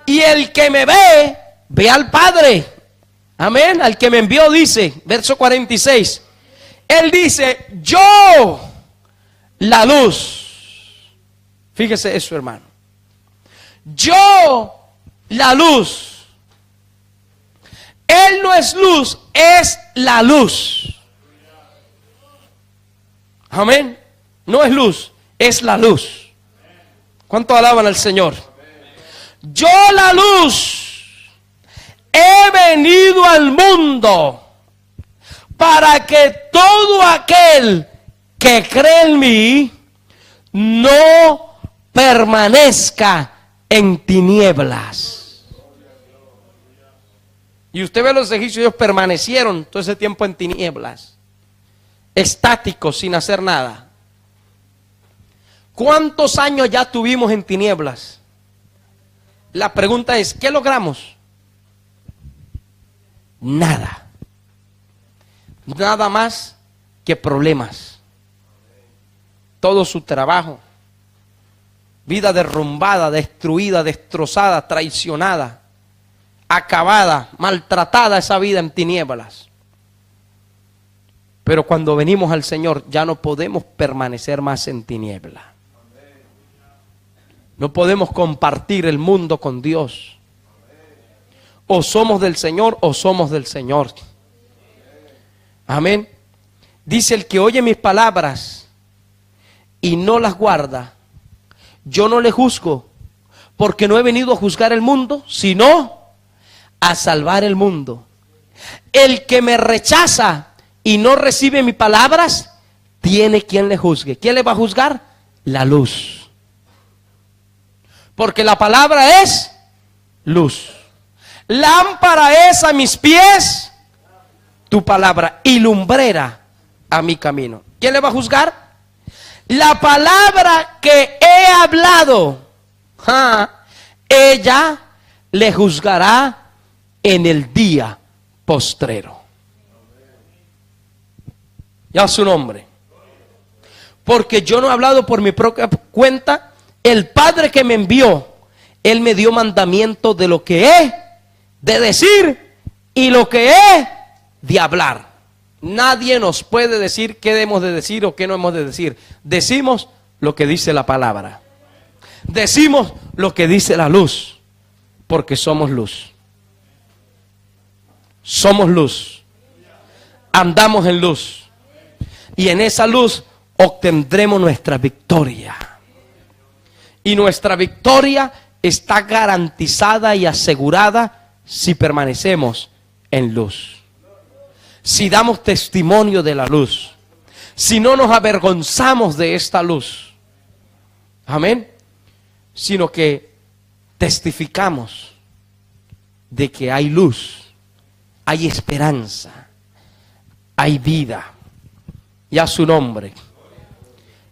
Y el que me ve, ve al Padre. Amén. Al que me envió, dice, verso 46. Él dice: yo, la luz. Fíjese eso, hermano. Yo, la luz. Él no es luz, es la luz. Amén. No es luz, es la luz. ¿Cuánto alaban al Señor? Yo, la luz, he venido al mundo para que todo aquel que cree en mí no permanezca en tinieblas. Y usted ve los egipcios, ellos permanecieron todo ese tiempo en tinieblas, estáticos, sin hacer nada. ¿Cuántos años ya tuvimos en tinieblas? La pregunta es, ¿qué logramos? Nada. Nada más que problemas. Todo su trabajo. Vida derrumbada, destruida, destrozada, traicionada, acabada, maltratada esa vida en tinieblas. Pero cuando venimos al Señor ya no podemos permanecer más en tinieblas. No podemos compartir el mundo con Dios. O somos del Señor o somos del Señor. Amén. Dice: el que oye mis palabras y no las guarda, yo no le juzgo, porque no he venido a juzgar el mundo, sino a salvar el mundo. El que me rechaza y no recibe mis palabras, tiene quien le juzgue. ¿Quién le va a juzgar? La luz. Porque la palabra es luz. Lámpara es a mis pies tu palabra y lumbrera a mi camino. ¿Quién le va a juzgar? La palabra que he hablado, ella le juzgará en el día postrero. Ya su nombre. Porque yo no he hablado por mi propia cuenta. El Padre que me envió, Él me dio mandamiento de lo que he de decir y lo que he de hablar. Nadie nos puede decir qué debemos de decir o qué no hemos de decir. Decimos lo que dice la palabra. Decimos lo que dice la luz, porque somos luz. Somos luz. Andamos en luz. Y en esa luz obtendremos nuestra victoria. Y nuestra victoria está garantizada y asegurada si permanecemos en luz. Si damos testimonio de la luz. Si no nos avergonzamos de esta luz. Amén. Sino que testificamos de que hay luz, hay esperanza, hay vida. Y a su nombre.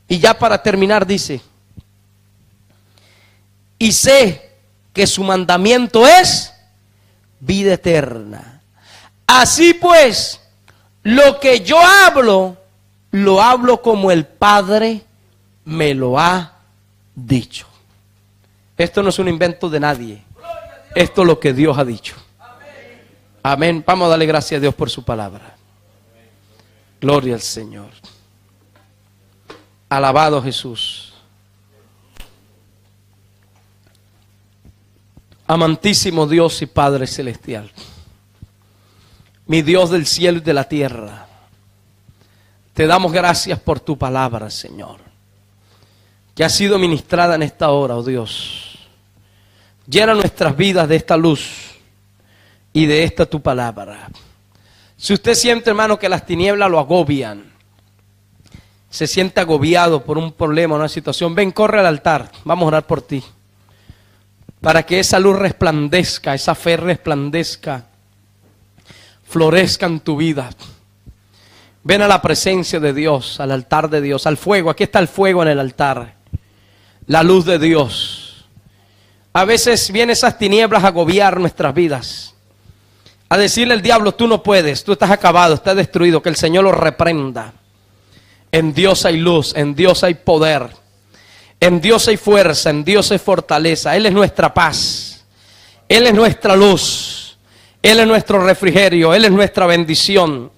Y ya para terminar dice: y sé que su mandamiento es vida eterna. Así pues, lo que yo hablo, lo hablo como el Padre me lo ha dicho. Esto no es un invento de nadie. Esto es lo que Dios ha dicho. Amén. Vamos a darle gracias a Dios por su palabra. Gloria al Señor. Alabado Jesús. Amantísimo Dios y Padre celestial, mi Dios del cielo y de la tierra, te damos gracias por tu palabra, Señor, que ha sido ministrada en esta hora, oh Dios. Llena nuestras vidas de esta luz y de esta tu palabra. Si usted siente, hermano, que las tinieblas lo agobian, se siente agobiado por un problema, una situación, ven, corre al altar, vamos a orar por ti. Para que esa luz resplandezca, esa fe resplandezca, florezca en tu vida. Ven a la presencia de Dios, al altar de Dios, al fuego. Aquí está el fuego en el altar. La luz de Dios. A veces vienen esas tinieblas a agobiar nuestras vidas. A decirle al diablo: tú no puedes, tú estás acabado, estás destruido. Que el Señor lo reprenda. En Dios hay luz, en Dios hay poder. En Dios hay fuerza, en Dios hay fortaleza. Él es nuestra paz. Él es nuestra luz. Él es nuestro refrigerio. Él es nuestra bendición.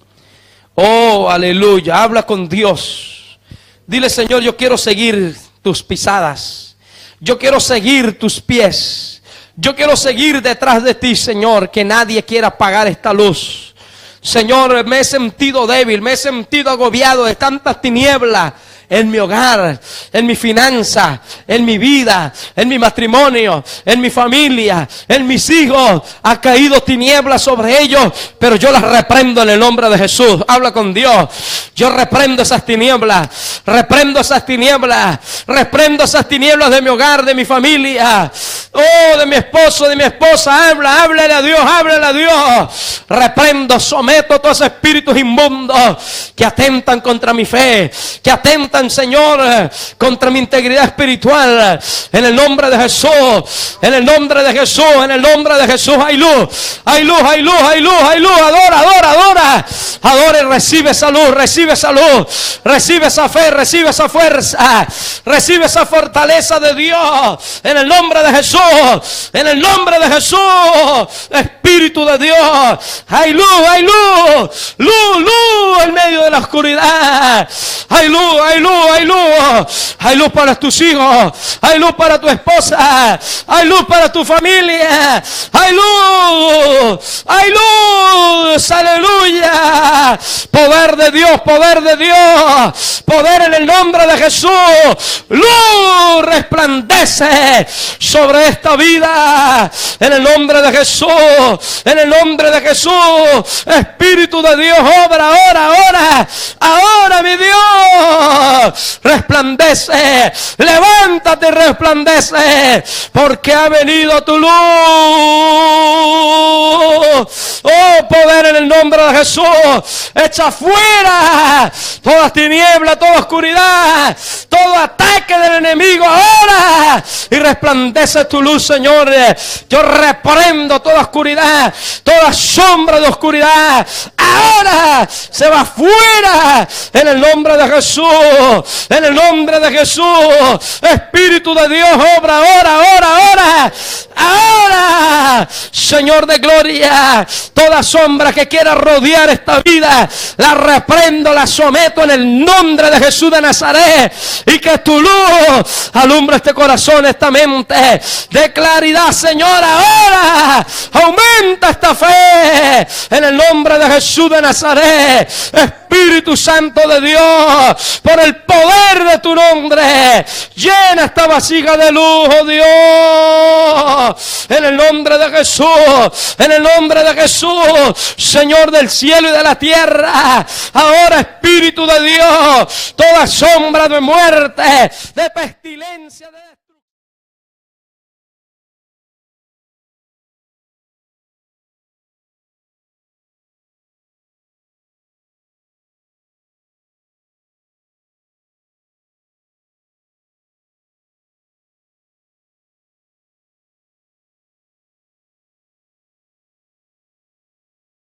Oh, aleluya. Habla con Dios. Dile: Señor, yo quiero seguir tus pisadas. Yo quiero seguir tus pies. Yo quiero seguir detrás de ti, Señor. Que nadie quiera apagar esta luz. Señor, me he sentido débil. Me he sentido agobiado de tantas tinieblas en mi hogar, en mi finanza, en mi vida, en mi matrimonio, en mi familia, en mis hijos. Ha caído tinieblas sobre ellos, pero yo las reprendo en el nombre de Jesús. Habla con Dios. Yo reprendo esas tinieblas, reprendo esas tinieblas, reprendo esas tinieblas de mi hogar, de mi familia, oh, de mi esposo, de mi esposa. Háblale a Dios, háblale a Dios. Reprendo, someto a todos esos espíritus inmundos que atentan contra mi fe, que atentan, Señor, contra mi integridad espiritual. En el nombre de Jesús, en el nombre de Jesús, en el nombre de Jesús. Hay luz, hay luz, hay luz, hay luz, hay luz. Adora, adora, adora. Adora y recibe esa luz, recibe esa luz, recibe esa fe, recibe esa fuerza, recibe esa fortaleza de Dios. En el nombre de Jesús, en el nombre de Jesús. Espíritu de Dios, hay luz, luz, luz en medio de la oscuridad. Hay luz, hay luz, hay luz. Hay luz para tus hijos, hay luz para tu esposa, hay luz para tu familia. Hay luz, hay luz, aleluya. Poder de Dios, poder de Dios, poder en el nombre de Jesús. Luz resplandece sobre esta vida, en el nombre de Jesús, en el nombre de Jesús. Espíritu de Dios, obra ahora, ahora, ahora, mi Dios. Resplandece, levántate y resplandece, porque ha venido tu luz. Oh, poder en el nombre de Jesús. Echa fuera toda tiniebla, toda oscuridad, todo ataque del enemigo ahora, y resplandece tu luz, Señor. Yo reprendo toda oscuridad, toda sombra de oscuridad. Ahora se va fuera en el nombre de Jesús, en el nombre de Jesús. Espíritu de Dios, obra ahora, ahora, ahora, ahora. Señor de gloria, toda sombra que quiera rodear esta vida, la reprendo, la someto en el nombre de Jesús de Nazaret, y que tu luz alumbre este corazón, esta mente de claridad, Señor. Ahora aumenta esta fe en el nombre de Jesús de Nazaret. Espíritu Santo de Dios, por el poder de tu nombre, llena esta vasija de luz, oh Dios, en el nombre de Jesús, en el nombre de Jesús, Señor del cielo y de la tierra. Ahora, Espíritu de Dios, toda sombra de muerte, de pestilencia, de